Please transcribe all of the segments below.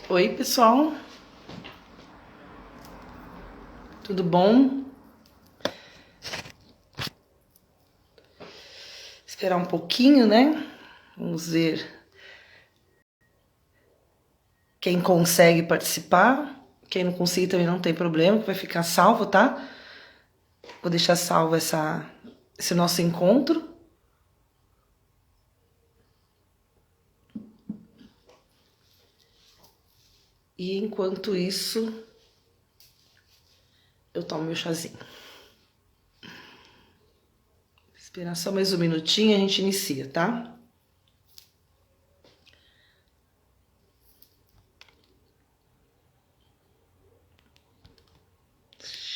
Oi, pessoal. Tudo bom? Esperar um pouquinho, né? Vamos ver quem consegue participar. Quem não conseguir também não tem problema, que vai ficar salvo, tá? Vou deixar salvo esse nosso encontro. E enquanto isso, eu tomo meu chazinho. Esperar só mais um minutinho e a gente inicia, tá?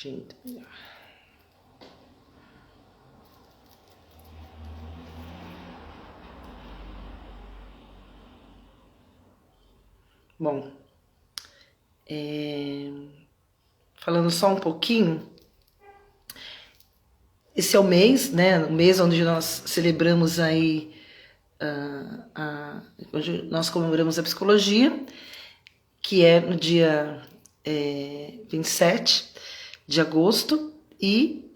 Gente, bom, falando só um pouquinho, esse é o mês, né? O mês onde nós celebramos aí, onde nós comemoramos a psicologia, que é no dia 27 de agosto, e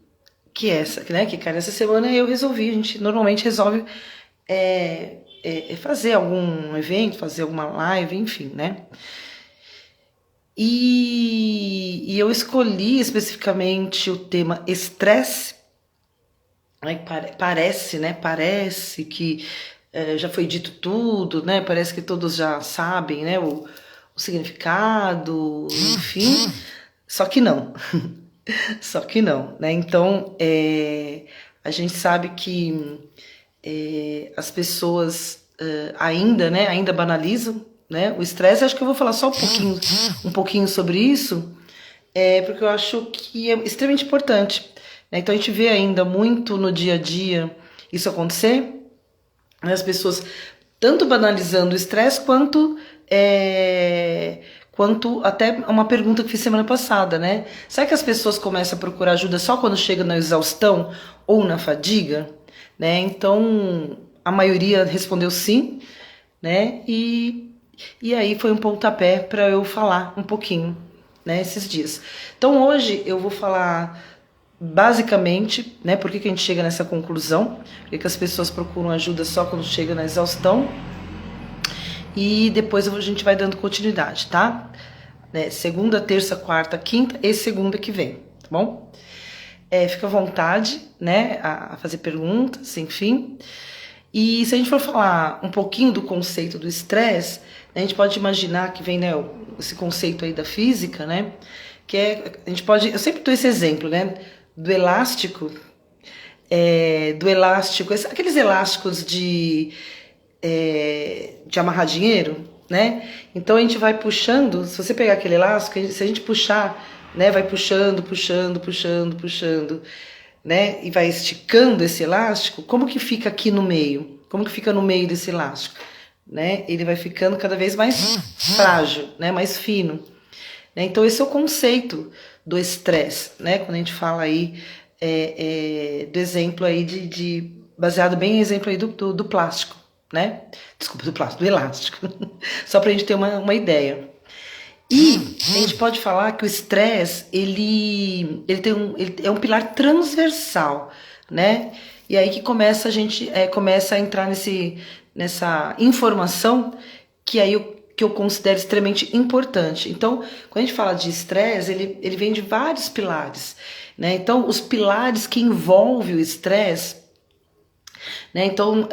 que né, que cai nessa semana eu resolvi, a gente normalmente resolve fazer algum evento, fazer alguma live, enfim, né? E eu escolhi especificamente o tema estresse. Parece, né? Parece que já foi dito tudo, né? Parece que todos já sabem, né? O significado, enfim. Só que não. Só que não, né? Então, a gente sabe que as pessoas ainda, né? Ainda banalizam, né? O estresse. Acho que eu vou falar só um pouquinho sobre isso, porque eu acho que é extremamente importante. Então a gente vê ainda muito no dia a dia isso acontecer, né? As pessoas tanto banalizando o estresse quanto até uma pergunta que fiz semana passada, né? Será que as pessoas começam a procurar ajuda só quando chega na exaustão ou na fadiga, né? Então a maioria respondeu sim, né? E aí foi um pontapé para eu falar um pouquinho, né? Esses dias. Então hoje eu vou falar basicamente, né, por que a gente chega nessa conclusão, por que as pessoas procuram ajuda só quando chega na exaustão, e depois a gente vai dando continuidade, tá? Né, segunda, terça, quarta, quinta e segunda que vem, tá bom? Fica à vontade, né, a fazer perguntas, enfim. E se a gente for falar um pouquinho do conceito do estresse, a gente pode imaginar que vem, né, esse conceito aí da física, né, que a gente pode, eu sempre dou esse exemplo, né, do elástico, aqueles elásticos de amarrar dinheiro, né? Então a gente vai puxando, se você pegar aquele elástico, se a gente puxar, né, vai puxando, né, e vai esticando esse elástico, como que fica aqui no meio? Como que fica no meio desse elástico? Né? Ele vai ficando cada vez mais frágil, né, mais fino. Então esse é o conceito do estresse, né? Quando a gente fala aí do exemplo aí baseado bem em exemplo aí do plástico, né? Desculpa, do plástico, do elástico. Só pra gente ter uma ideia. E a gente pode falar que o estresse, ele é um pilar transversal, né? E aí que a gente começa a entrar nessa informação que eu considero extremamente importante. Então, quando a gente fala de estresse, ele vem de vários pilares, né? Então, os pilares que envolvem o estresse, né? Então,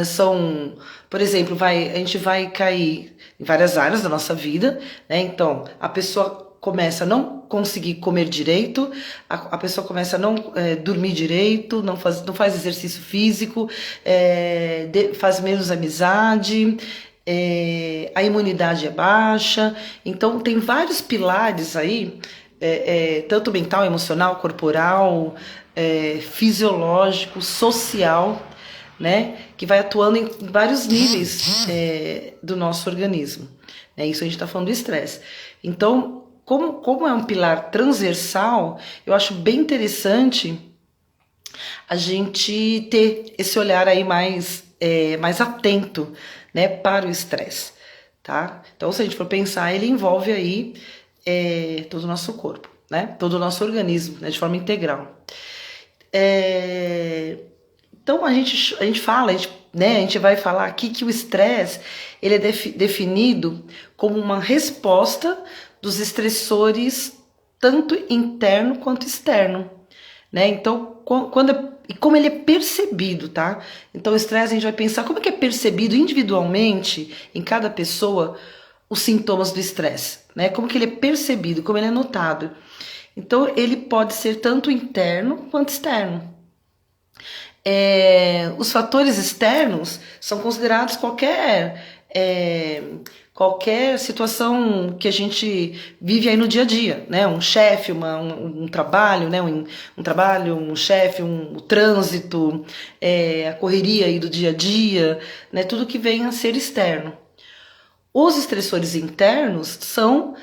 são, por exemplo, a gente vai cair em várias áreas da nossa vida, né? Então, a pessoa começa a não conseguir comer direito, a pessoa começa a não dormir direito, não faz exercício físico, faz menos amizade, a imunidade é baixa. Então tem vários pilares aí, tanto mental, emocional, corporal, fisiológico, social, né, que vai atuando em vários níveis do nosso organismo. Isso a gente está falando do estresse. Então, como é um pilar transversal, eu acho bem interessante a gente ter esse olhar aí mais mais atento, né, para o estresse, tá? Então, se a gente for pensar, ele envolve aí todo o nosso corpo, né? Todo o nosso organismo, né, de forma integral. Então, a gente fala, né, a gente vai falar aqui que o estresse ele é definido como uma resposta dos estressores tanto interno quanto externo, né? Então, como ele é percebido, tá? Então, o estresse a gente vai pensar como é que é percebido individualmente em cada pessoa os sintomas do estresse, né? Como que ele é percebido, como ele é notado. Então, ele pode ser tanto interno quanto externo. Os fatores externos são considerados qualquer situação que a gente vive aí no dia a dia, né? Um chefe, um trabalho, né? Um trabalho, um chefe, o trânsito, a correria aí do dia a dia, né? Tudo que vem a ser externo. Os estressores internos são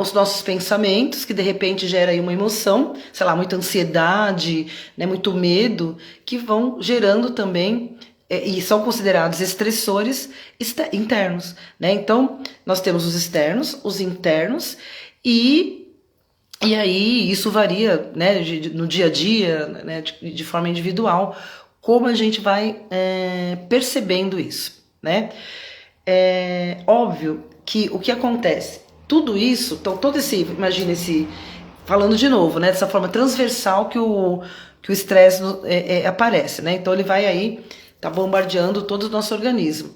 os nossos pensamentos, que de repente gera aí uma emoção, sei lá, muita ansiedade, né, muito medo, que vão gerando também, e são considerados estressores internos, né? Então, nós temos os externos, os internos, e aí isso varia, né, no dia a dia, né, de forma individual, como a gente vai percebendo isso, né? Óbvio que o que acontece, tudo isso, então imagina falando de novo, né, dessa forma transversal que o estresse aparece, né? Então ele vai aí, tá bombardeando todo o nosso organismo.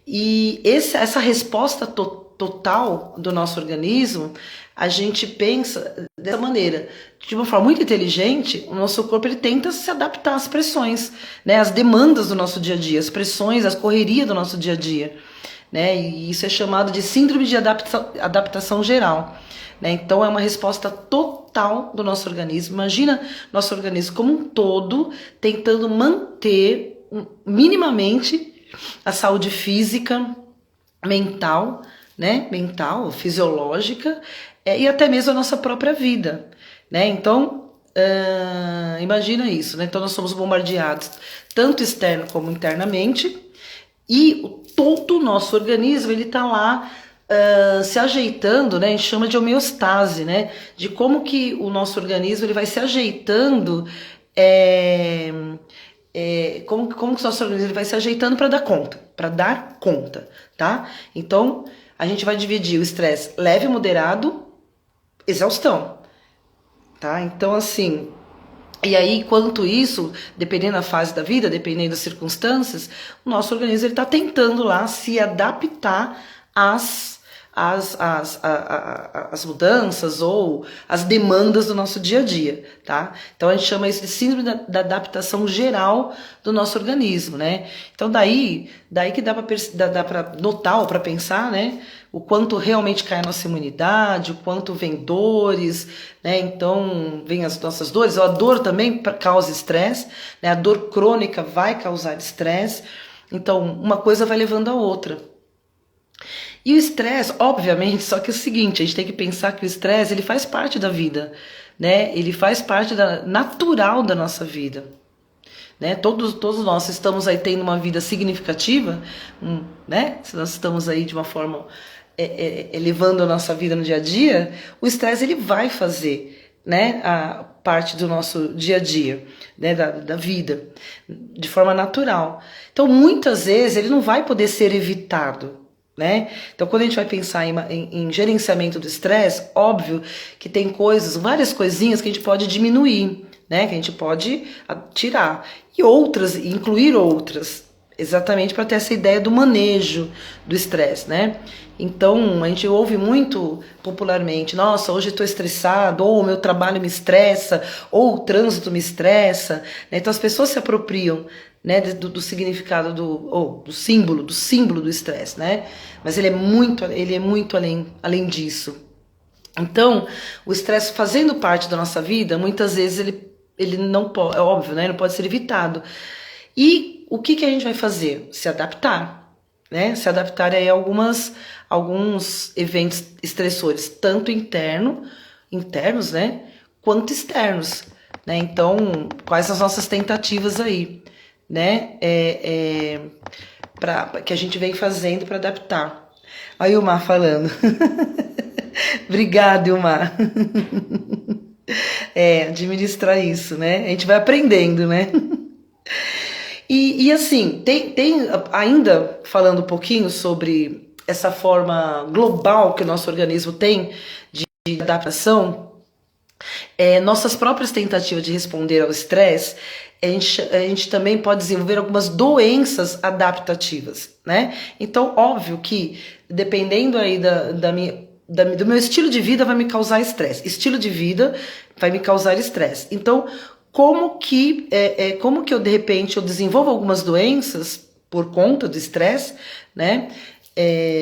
E essa resposta total do nosso organismo, a gente pensa dessa maneira, de uma forma muito inteligente, o nosso corpo ele tenta se adaptar às pressões, né, às demandas do nosso dia a dia, às pressões, às correrias do nosso dia a dia, né? E isso é chamado de síndrome de adaptação geral, né? Então é uma resposta total do nosso organismo. Imagina nosso organismo como um todo tentando manter minimamente a saúde física, mental, né? Mental, fisiológica, e até mesmo a nossa própria vida, né? Então imagina isso, né? Então nós somos bombardeados tanto externo como internamente, e todo o nosso organismo ele está lá se ajeitando, né? A gente chama de homeostase, né? De como que o nosso organismo ele vai se ajeitando, como que o nosso organismo ele vai se ajeitando para dar conta, tá? Então a gente vai dividir o estresse leve, moderado, exaustão, tá? Então assim, e aí, quanto isso, dependendo da fase da vida, dependendo das circunstâncias, o nosso organismo está tentando lá se adaptar às mudanças ou às demandas do nosso dia a dia, tá? Então a gente chama isso de síndrome da adaptação geral do nosso organismo, né? Então daí que dá para notar ou para pensar, né? O quanto realmente cai a nossa imunidade, o quanto vem dores, né? Então vem as nossas dores, a dor também causa estresse, né? A dor crônica vai causar estresse, então uma coisa vai levando a outra. E o estresse, obviamente, só que é o seguinte, a gente tem que pensar que o estresse ele faz parte da vida, né? Ele faz parte natural da nossa vida, né? Todos nós estamos aí tendo uma vida significativa, né? Se nós estamos aí de uma forma elevando a nossa vida no dia a dia, o estresse ele vai fazer, né, a parte do nosso dia a dia, né, da vida, de forma natural. Então, muitas vezes ele não vai poder ser evitado, né? Então, quando a gente vai pensar em gerenciamento do estresse, óbvio que tem várias coisinhas que a gente pode diminuir, né? Que a gente pode tirar e incluir outras, exatamente para ter essa ideia do manejo do estresse, né? Então, a gente ouve muito popularmente, nossa, hoje eu estou estressado, ou o meu trabalho me estressa, ou o trânsito me estressa, né? Então as pessoas se apropriam, né, do significado do símbolo do estresse, né? Mas ele é muito além disso. Então, o estresse fazendo parte da nossa vida, muitas vezes ele não pode, é óbvio, né? Não pode ser evitado. E o que a gente vai fazer? Se adaptar, né? Se adaptar a alguns eventos estressores, tanto internos, né? Quanto externos, né? Então, quais as nossas tentativas aí? né? Que a gente vem fazendo para adaptar. Aí o Mar falando. Obrigada, Ilmar. Administrar isso, né? A gente vai aprendendo, né? E assim, tem ainda falando um pouquinho sobre essa forma global que o nosso organismo tem de adaptação, nossas próprias tentativas de responder ao estresse, a gente também pode desenvolver algumas doenças adaptativas, né? Então, óbvio que dependendo aí do meu estilo de vida vai me causar estresse. Estilo de vida vai me causar estresse. Então, como que eu, de repente, eu desenvolvo algumas doenças por conta do estresse, né?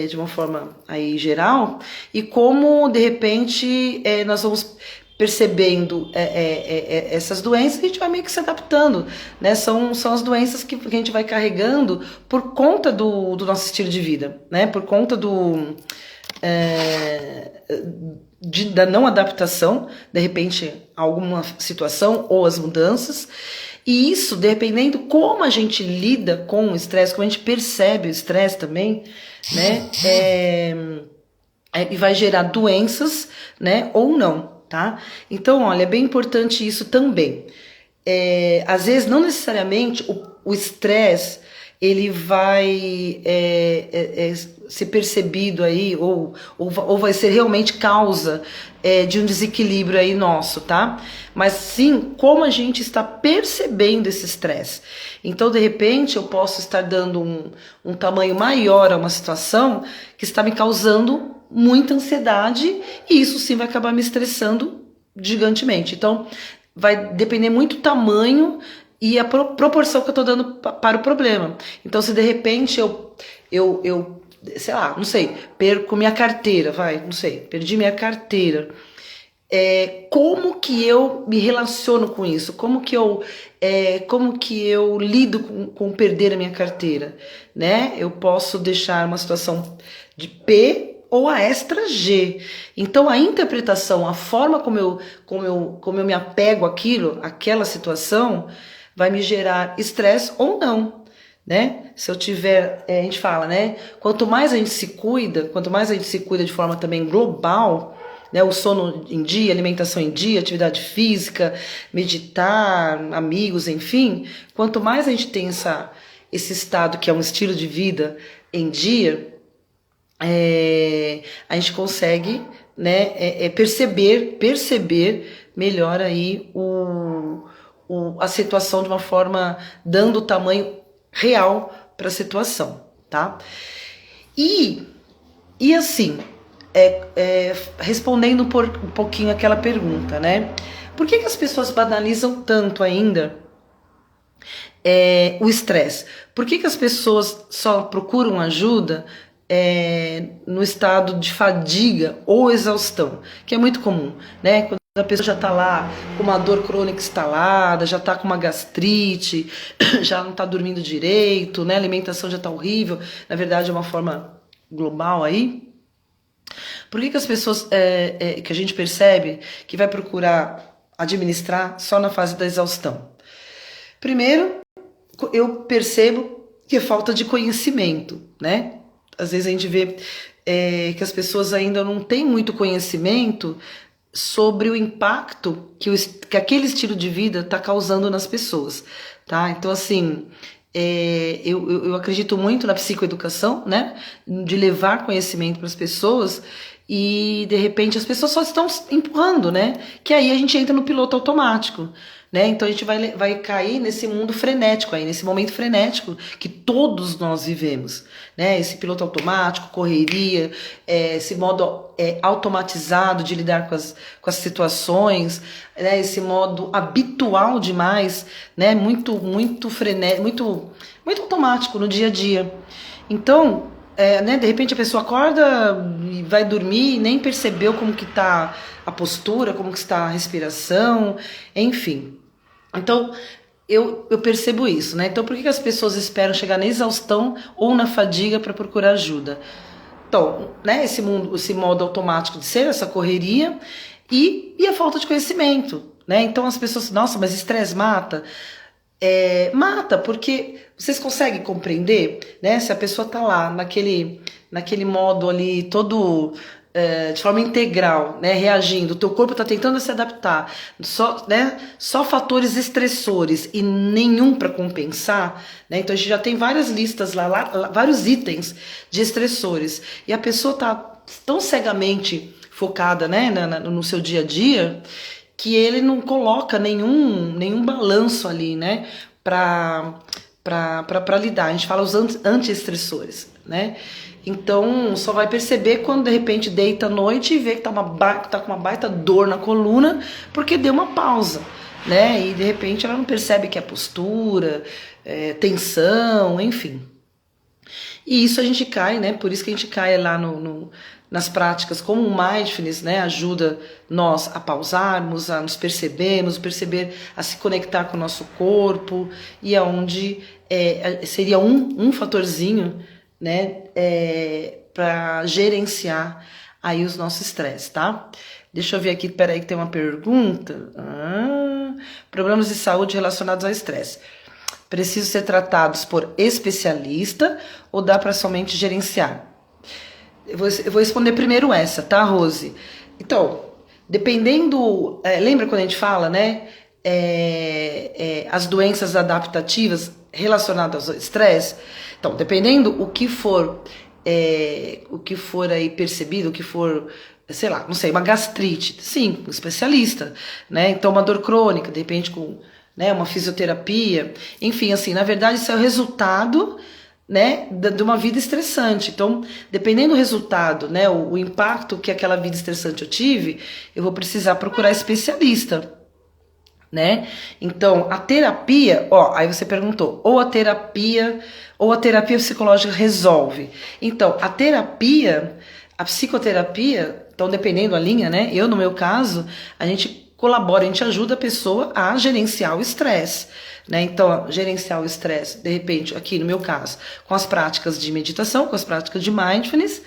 De uma forma aí geral, e como, de repente, nós vamos percebendo essas doenças, a gente vai meio que se adaptando, né? São as doenças que a gente vai carregando por conta do nosso estilo de vida, né? Por conta da não adaptação, de repente, a alguma situação ou as mudanças. E isso, dependendo como a gente lida com o estresse, como a gente percebe o estresse também, né? E vai gerar doenças, né? Ou não. Tá? Então, olha, é bem importante isso também. Às vezes, não necessariamente o estresse ele vai ser percebido aí, ou vai ser realmente causa de um desequilíbrio aí nosso, tá? Mas sim, como a gente está percebendo esse estresse. Então, de repente, eu posso estar dando um tamanho maior a uma situação que está me causando muita ansiedade, e isso sim vai acabar me estressando gigantemente. Então, vai depender muito do tamanho e a proporção que eu tô dando para o problema. Então, se de repente eu sei lá, não sei, perco minha carteira, não sei, perdi minha carteira. Como que eu me relaciono com isso? Como que eu lido com perder a minha carteira, né? Eu posso deixar uma situação de P ou a extra G. Então a interpretação, a forma como eu me apego àquela situação, vai me gerar estresse ou não, né? Se eu tiver, a gente fala, né? Quanto mais a gente se cuida de forma também global, né? O sono em dia, alimentação em dia, atividade física, meditar, amigos, enfim, quanto mais a gente tem esse estado que é um estilo de vida em dia, a gente consegue, né, perceber melhor aí a situação de uma forma dando o tamanho real para a situação, tá? E assim, respondendo um pouquinho aquela pergunta, né? Por que as pessoas banalizam tanto ainda o estresse? Por que as pessoas só procuram ajuda no estado de fadiga ou exaustão, que é muito comum, né? Quando a pessoa já está lá com uma dor crônica instalada, já está com uma gastrite, já não está dormindo direito, né? A alimentação já está horrível, na verdade é uma forma global aí. Por que as pessoas, que a gente percebe que vai procurar administrar só na fase da exaustão? Primeiro, eu percebo que é falta de conhecimento, né? Às vezes a gente vê que as pessoas ainda não têm muito conhecimento sobre o impacto que aquele estilo de vida está causando nas pessoas, tá? Então, assim, eu acredito muito na psicoeducação, né? De levar conhecimento para as pessoas e, de repente, as pessoas só estão empurrando, né? Que aí a gente entra no piloto automático, né? Então a gente vai cair nesse mundo frenético aí, nesse momento frenético que todos nós vivemos, né? Esse piloto automático, correria, esse modo automatizado de lidar com as situações, né? Esse modo habitual demais, né? Muito frenético, muito automático no dia a dia. Então, né? De repente a pessoa acorda e vai dormir e nem percebeu como que está a postura, como que está a respiração, enfim. Então, eu percebo isso, né? Então, por que as pessoas esperam chegar na exaustão ou na fadiga para procurar ajuda? Então, né, esse modo automático de ser, essa correria e a falta de conhecimento, né? Então, as pessoas, nossa, mas estresse mata. mata, porque vocês conseguem compreender, né? Se a pessoa tá lá naquele modo ali todo de forma integral, né? Reagindo, o teu corpo tá tentando se adaptar, só fatores estressores e nenhum para compensar, né? Então a gente já tem várias listas lá, vários itens de estressores e a pessoa tá tão cegamente focada, né, no seu dia a dia, que ele não coloca nenhum balanço ali, né, para lidar. A gente fala os anti-estressores, né? Então, só vai perceber quando de repente deita à noite e vê que tá com uma baita dor na coluna, porque deu uma pausa, né? E de repente ela não percebe que é postura, tensão, enfim. E isso a gente cai, né? Por isso que a gente cai lá nas práticas como o mindfulness, né? Ajuda nós a pausarmos, a nos percebermos, a se conectar com o nosso corpo, e aonde seria um fatorzinho, né? Para gerenciar aí os nossos estresses, tá? Deixa eu ver aqui, peraí que tem uma pergunta. Problemas de saúde relacionados ao estresse. Precisam ser tratados por especialista ou dá para somente gerenciar? Eu vou responder primeiro essa, tá, Rose? Então, dependendo... lembra quando a gente fala, né? As doenças adaptativas relacionadas ao estresse? Então, dependendo o que for aí percebido, o que for, sei lá, não sei, uma gastrite, sim, um especialista, né? Então, uma dor crônica, de repente com... né, uma fisioterapia, enfim, assim, na verdade isso é o resultado, né, de uma vida estressante. Então, dependendo do resultado, né, o impacto que aquela vida estressante eu tive, eu vou precisar procurar especialista, né? Então, a terapia, aí você perguntou, ou a terapia psicológica resolve. Então, a psicoterapia, então dependendo da linha, né, eu no meu caso, a gente colabora, a gente ajuda a pessoa a gerenciar o estresse, né? Então, gerenciar o estresse, de repente, aqui no meu caso, com as práticas de meditação, com as práticas de mindfulness,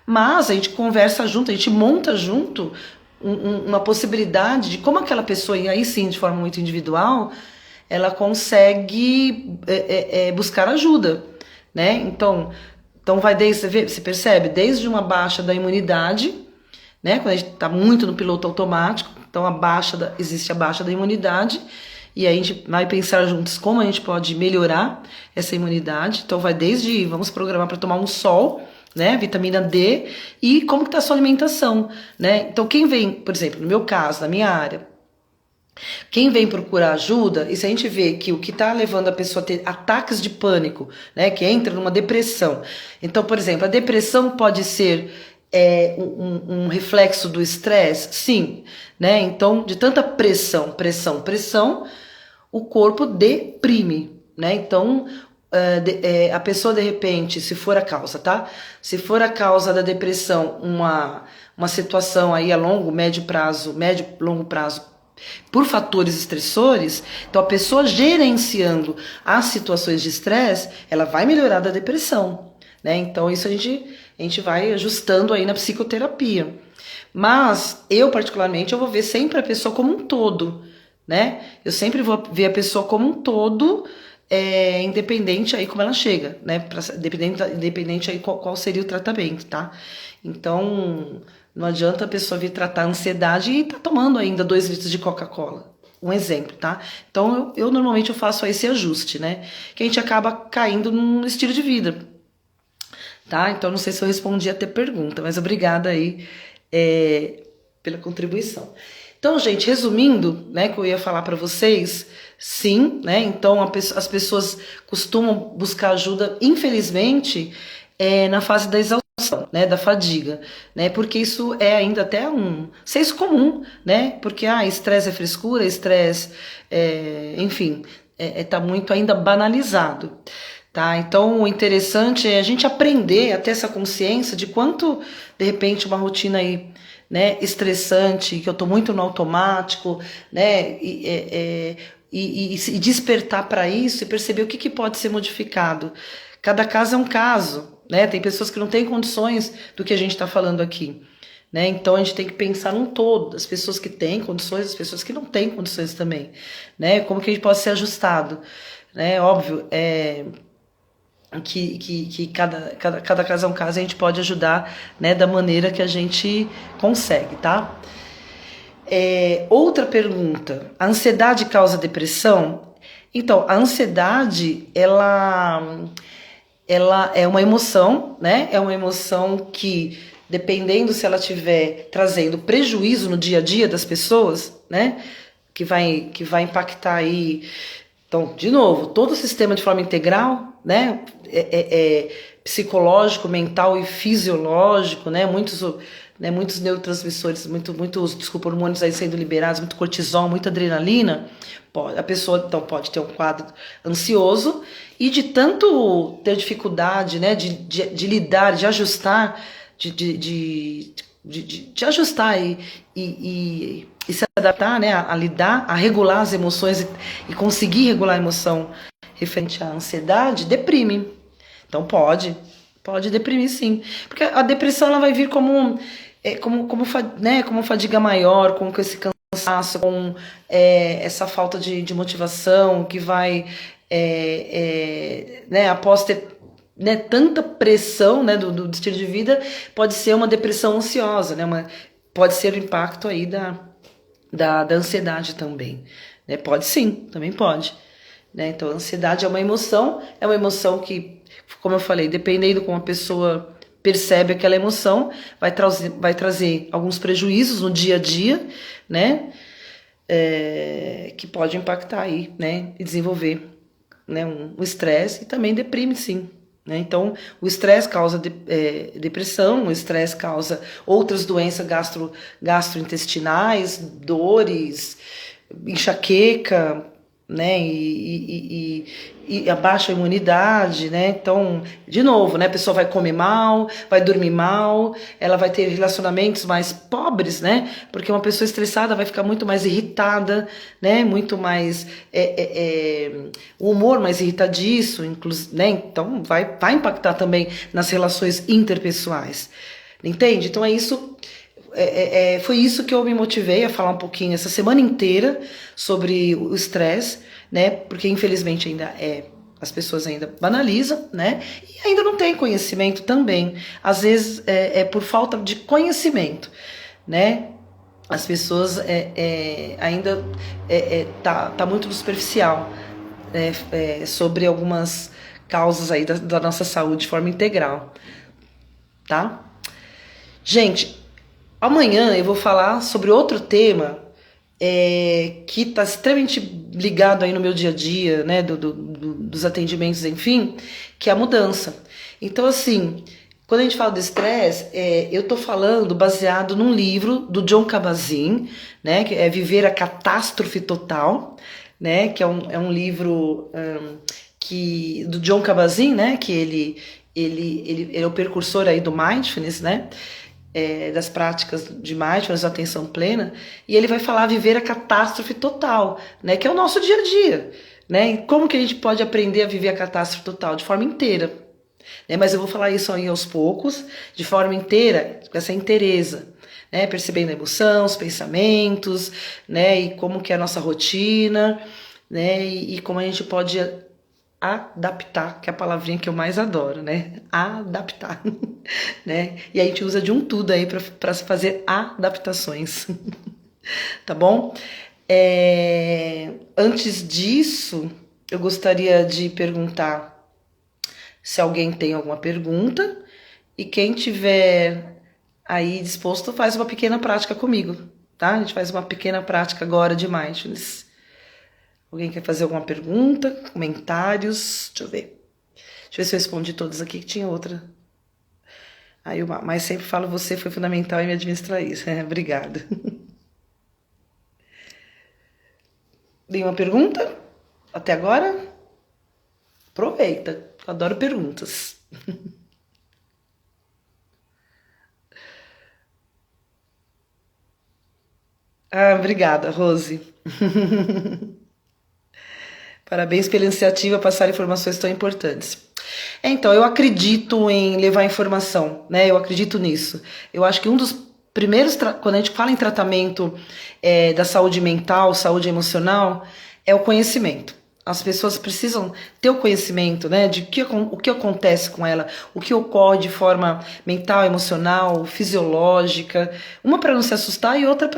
mas a gente conversa junto, a gente monta junto uma possibilidade de como aquela pessoa, e aí sim, de forma muito individual, ela consegue buscar ajuda, né? Então vai desde, você percebe, desde uma baixa da imunidade, né? Quando a gente está muito no piloto automático, então existe a baixa da imunidade, e aí a gente vai pensar juntos como a gente pode melhorar essa imunidade. Então vai desde, vamos programar para tomar um sol, né, vitamina D, e como que está a sua alimentação, né? Então quem vem, por exemplo, no meu caso, na minha área, quem vem procurar ajuda, e se a gente vê que o que está levando a pessoa a ter ataques de pânico, né, que entra numa depressão. Então, por exemplo, a depressão pode ser um reflexo do estresse? Sim, né? Então, de tanta pressão, o corpo deprime, né? Então, a pessoa, de repente, se for a causa, tá? Se for a causa da depressão uma situação aí a médio, longo prazo, por fatores estressores, então a pessoa gerenciando as situações de estresse, ela vai melhorar da depressão, né? Então, isso a gente vai ajustando aí na psicoterapia. Mas eu, particularmente, eu vou ver sempre a pessoa como um todo, né? Eu sempre vou ver a pessoa como um todo, independente aí como ela chega, né? Independente aí qual seria o tratamento, tá? Então, não adianta a pessoa vir tratar a ansiedade e tá tomando ainda 2 litros de Coca-Cola. Um exemplo, tá? Então, eu normalmente faço esse ajuste, né? Que a gente acaba caindo num estilo de vida, tá? Então, não sei se eu respondi a ter pergunta, mas obrigada aí pela contribuição. Então, gente, resumindo, né, que eu ia falar para vocês, sim, né? Então, as pessoas costumam buscar ajuda, infelizmente, na fase da exaustão, né, da fadiga, né? Porque isso é ainda até um senso comum, né? Porque estresse é frescura, estresse, enfim, tá muito ainda banalizado. Tá? Então, o interessante é a gente aprender a ter essa consciência de quanto, de repente, uma rotina aí, né, estressante, que eu tô muito no automático, né, e despertar para isso e perceber o que pode ser modificado. Cada caso é um caso, né? Tem pessoas que não têm condições do que a gente está falando aqui, né? Então a gente tem que pensar num todo, as pessoas que têm condições, as pessoas que não têm condições também, né? Como que a gente pode ser ajustado, né? Óbvio, que cada caso é um caso, a gente pode ajudar, né, da maneira que a gente consegue, tá? Outra pergunta, a ansiedade causa depressão? Então, a ansiedade, ela é uma emoção, né? É uma emoção que, dependendo se ela estiver trazendo prejuízo no dia a dia das pessoas, né? Que vai impactar aí. Então, de novo, todo o sistema de forma integral, né? Psicológico, mental e fisiológico, né? Muitos neurotransmissores, desculpa, hormônios aí sendo liberados, muito cortisol, muita adrenalina. A pessoa então pode ter um quadro ansioso e de tanto ter dificuldade, né, de lidar, de ajustar, de ajustar e se adaptar, né, a lidar, a regular as emoções e conseguir regular a emoção referente à ansiedade, deprime. Então pode deprimir sim, porque a depressão ela vai vir como fadiga maior, com esse cansaço, com essa falta de motivação que vai, né, após ter, né, tanta pressão, né, do estilo de vida, pode ser uma depressão ansiosa, né, pode ser o impacto aí da ansiedade também, né, pode sim, também pode, né, então a ansiedade é uma emoção que, como eu falei, dependendo como a pessoa percebe aquela emoção, vai trazer alguns prejuízos no dia a dia, né, que pode impactar aí, né, e desenvolver, né, um estresse e também deprime sim. Né? Então, o estresse causa depressão, o estresse causa outras doenças gastrointestinais, dores, enxaqueca, né? E a baixa imunidade, né? Então, de novo, né? A pessoa vai comer mal, vai dormir mal, ela vai ter relacionamentos mais pobres, né? Porque uma pessoa estressada vai ficar muito mais irritada, né? Muito mais o humor mais irritadiço, né? Então vai impactar também nas relações interpessoais, entende? Então foi isso que eu me motivei a falar um pouquinho essa semana inteira sobre o estresse, né? Porque infelizmente as pessoas ainda banalizam, né? E ainda não tem conhecimento também. Às vezes é por falta de conhecimento, né? As pessoas ainda tá muito superficial, né? Sobre algumas causas aí da nossa saúde de forma integral, tá? Gente, amanhã eu vou falar sobre outro tema que está extremamente ligado aí no meu dia a dia, né, dos atendimentos, enfim, que é a mudança. Então, assim, quando a gente fala do estresse, eu estou falando baseado num livro do Jon Kabat-Zinn, né, que é Viver a Catástrofe Total, né, que é um livro do Jon Kabat-Zinn, né, que ele é o precursor aí do mindfulness, né, das práticas de mindfulness, atenção plena, e ele vai falar viver a catástrofe total, né, que é o nosso dia a dia, né, e como que a gente pode aprender a viver a catástrofe total? De forma inteira, né, mas eu vou falar isso aí aos poucos, de forma inteira, com essa inteireza, né, percebendo a emoção, os pensamentos, né, e como que é a nossa rotina, né, e como a gente pode adaptar, que é a palavrinha que eu mais adoro, né? Adaptar, né? E a gente usa de um tudo aí para fazer adaptações, tá bom? Antes disso, eu gostaria de perguntar se alguém tem alguma pergunta e quem tiver aí disposto faz uma pequena prática comigo, tá? A gente faz uma pequena prática agora de mindfulness. Alguém quer fazer alguma pergunta? Comentários? Deixa eu ver. Deixa eu ver se eu respondi todas aqui, que tinha outra. Mas sempre falo, você foi fundamental em me administrar isso. Obrigada. Nenhuma pergunta? Até agora? Aproveita. Eu adoro perguntas. Obrigada, Rose. Parabéns pela iniciativa, passar informações tão importantes. Então, eu acredito em levar informação, né? Eu acredito nisso. Eu acho que um dos quando a gente fala em tratamento da saúde mental, saúde emocional, é o conhecimento. As pessoas precisam ter o conhecimento, né, de o que acontece com ela, o que ocorre de forma mental, emocional, fisiológica. Uma para não se assustar e outra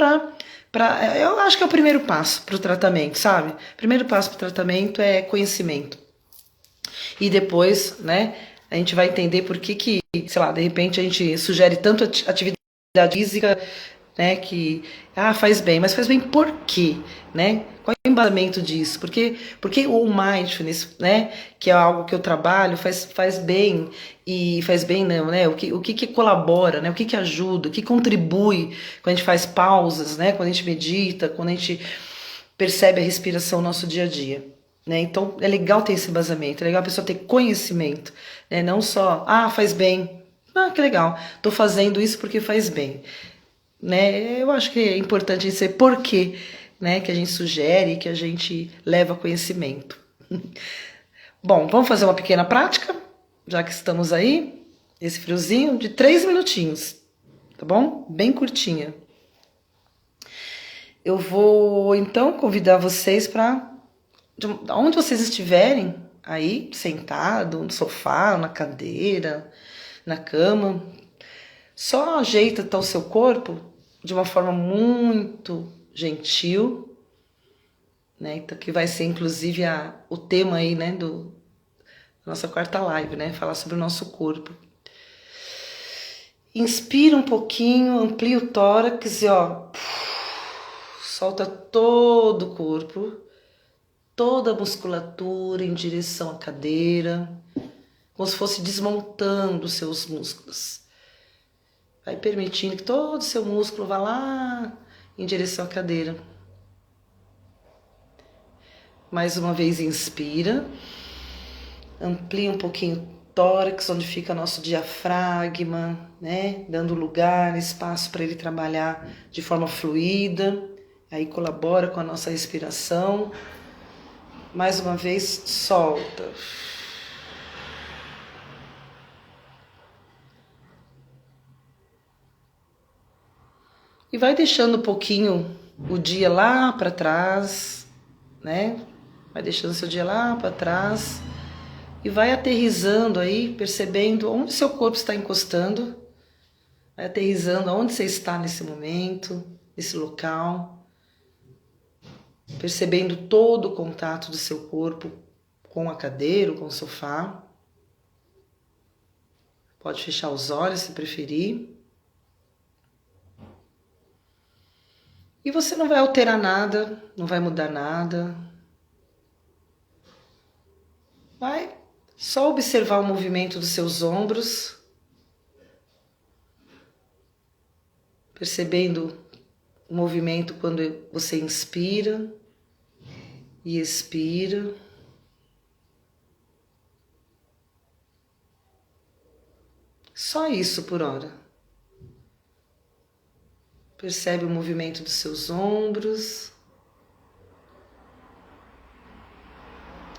eu acho que é o primeiro passo para o tratamento, sabe? O primeiro passo para o tratamento é conhecimento. E depois, né, a gente vai entender por que, sei lá, de repente a gente sugere tanto atividade física, né, que faz bem, mas faz bem por quê, né? Qual é o embasamento disso? Porque o mindfulness, né, que é algo que eu trabalho, faz bem, e faz bem não, né? O que colabora, né? O que ajuda, o que contribui quando a gente faz pausas, né? Quando a gente medita, quando a gente percebe a respiração no nosso dia a dia. Né? Então é legal ter esse embasamento, é legal a pessoa ter conhecimento, né? Não só, faz bem, que legal, tô fazendo isso porque faz bem. Né? Eu acho que é importante a gente saber por quê, né, que a gente sugere, que a gente leva conhecimento. Bom, vamos fazer uma pequena prática, já que estamos aí, esse friozinho, de 3 minutinhos, tá bom? Bem curtinha. Eu vou, então, convidar vocês para, onde vocês estiverem, aí, sentado, no sofá, na cadeira, na cama, só ajeita o seu corpo de uma forma muito gentil, né? Então, que vai ser inclusive o tema aí, né, da nossa quarta live, né? Falar sobre o nosso corpo. Inspira um pouquinho, amplia o tórax e solta todo o corpo, toda a musculatura em direção à cadeira, como se fosse desmontando os seus músculos. Vai permitindo que todo o seu músculo vá lá em direção à cadeira. Mais uma vez, inspira. Amplia um pouquinho o tórax, onde fica nosso diafragma, né? Dando lugar, espaço para ele trabalhar de forma fluida. Aí colabora com a nossa respiração. Mais uma vez, solta. E vai deixando um pouquinho o dia lá para trás, né? Vai deixando seu dia lá para trás e vai aterrissando aí, percebendo onde seu corpo está encostando. Vai aterrissando onde você está nesse momento, nesse local. Percebendo todo o contato do seu corpo com a cadeira, com o sofá. Pode fechar os olhos se preferir. E você não vai alterar nada, não vai mudar nada. Vai só observar o movimento dos seus ombros, percebendo o movimento quando você inspira e expira. Só isso por hora. Percebe o movimento dos seus ombros.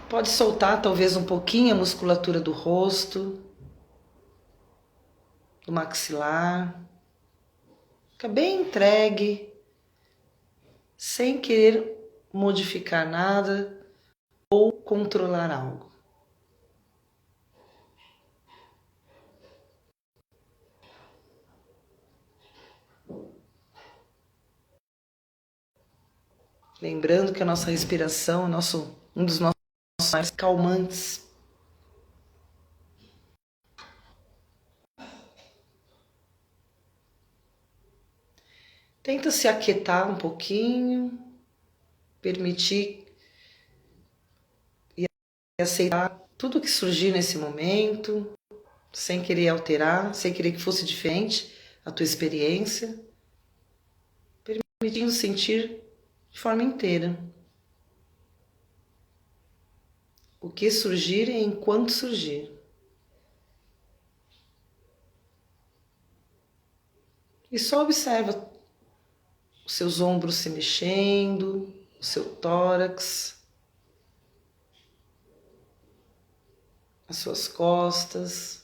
Pode soltar talvez um pouquinho a musculatura do rosto, do maxilar. Fica bem entregue, sem querer modificar nada ou controlar algo. Lembrando que a nossa respiração é um dos nossos mais calmantes. Tenta se aquietar um pouquinho, permitir e aceitar tudo que surgir nesse momento, sem querer alterar, sem querer que fosse diferente a tua experiência, permitindo sentir de forma inteira. O que surgir é enquanto surgir. E só observa os seus ombros se mexendo, o seu tórax, as suas costas.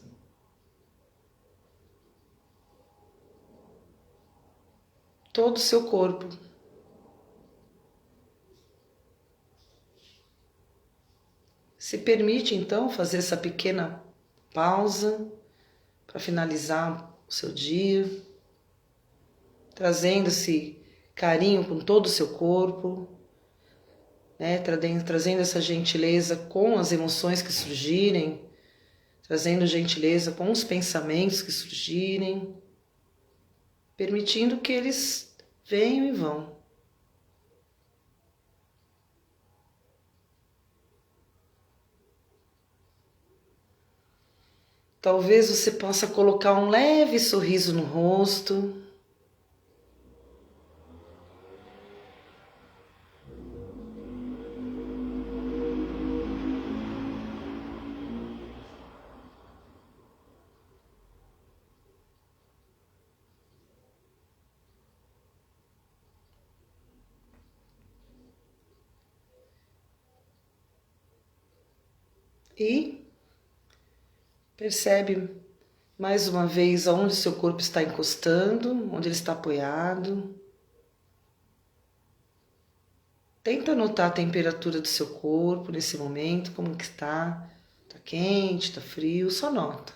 todo o seu corpo. Se permite, então, fazer essa pequena pausa para finalizar o seu dia, trazendo esse carinho com todo o seu corpo, né? Trazendo essa gentileza com as emoções que surgirem, trazendo gentileza com os pensamentos que surgirem, permitindo que eles venham e vão. Talvez você possa colocar um leve sorriso no rosto. E percebe mais uma vez aonde seu corpo está encostando, onde ele está apoiado. Tenta notar a temperatura do seu corpo nesse momento, como que está. Está quente, está frio, só nota.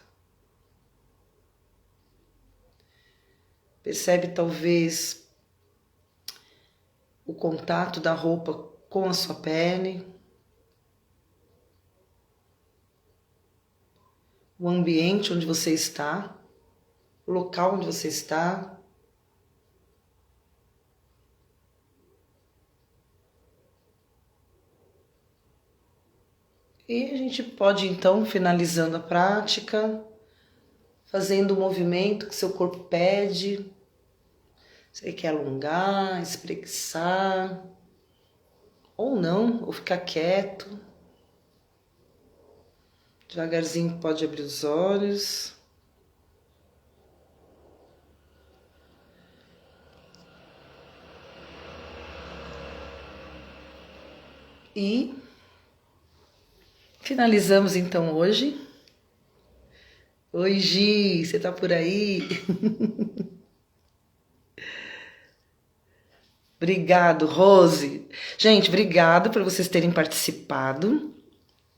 Percebe talvez o contato da roupa com a sua pele. O ambiente onde você está, o local onde você está. E a gente pode então, finalizando a prática, fazendo o movimento que seu corpo pede. Você quer alongar, espreguiçar, ou não, ou ficar quieto. Devagarzinho pode abrir os olhos. E finalizamos então hoje. Oi, Gi, você tá por aí? Obrigado, Rose. Gente, obrigado por vocês terem participado,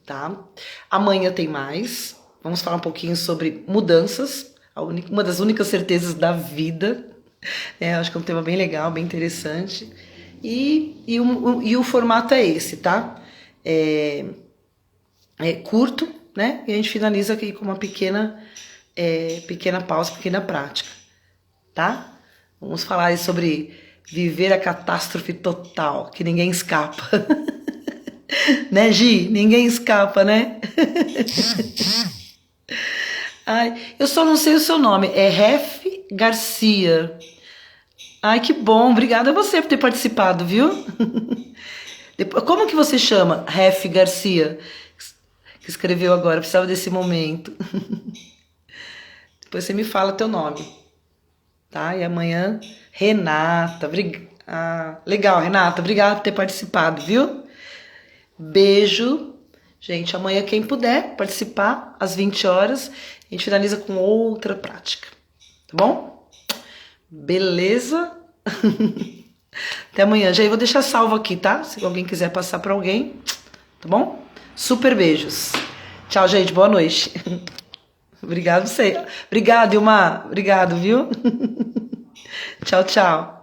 tá? Amanhã tem mais. Vamos falar um pouquinho sobre mudanças, uma das únicas certezas da vida. Acho que é um tema bem legal, bem interessante. E o formato é esse, tá? É curto, né? E a gente finaliza aqui com uma pequena pausa, pequena prática, tá? Vamos falar aí sobre viver a catástrofe total, que ninguém escapa. Né, Gi? Ninguém escapa, né? Ai, eu só não sei o seu nome. É Ref Garcia. Ai, que bom. Obrigada a você por ter participado, viu? Como que você chama? Ref Garcia. Que escreveu agora. Precisava desse momento. Depois você me fala teu nome. Tá? E amanhã, Renata. Legal, Renata. Obrigada por ter participado, viu? Beijo. Gente, amanhã quem puder participar, às 20 horas, a gente finaliza com outra prática. Tá bom? Beleza? Até amanhã. Já vou deixar salvo aqui, tá? Se alguém quiser passar para alguém, tá bom? Super beijos. Tchau, gente. Boa noite. Obrigado você. Obrigado, Ilmar. Obrigado, viu? Tchau, tchau.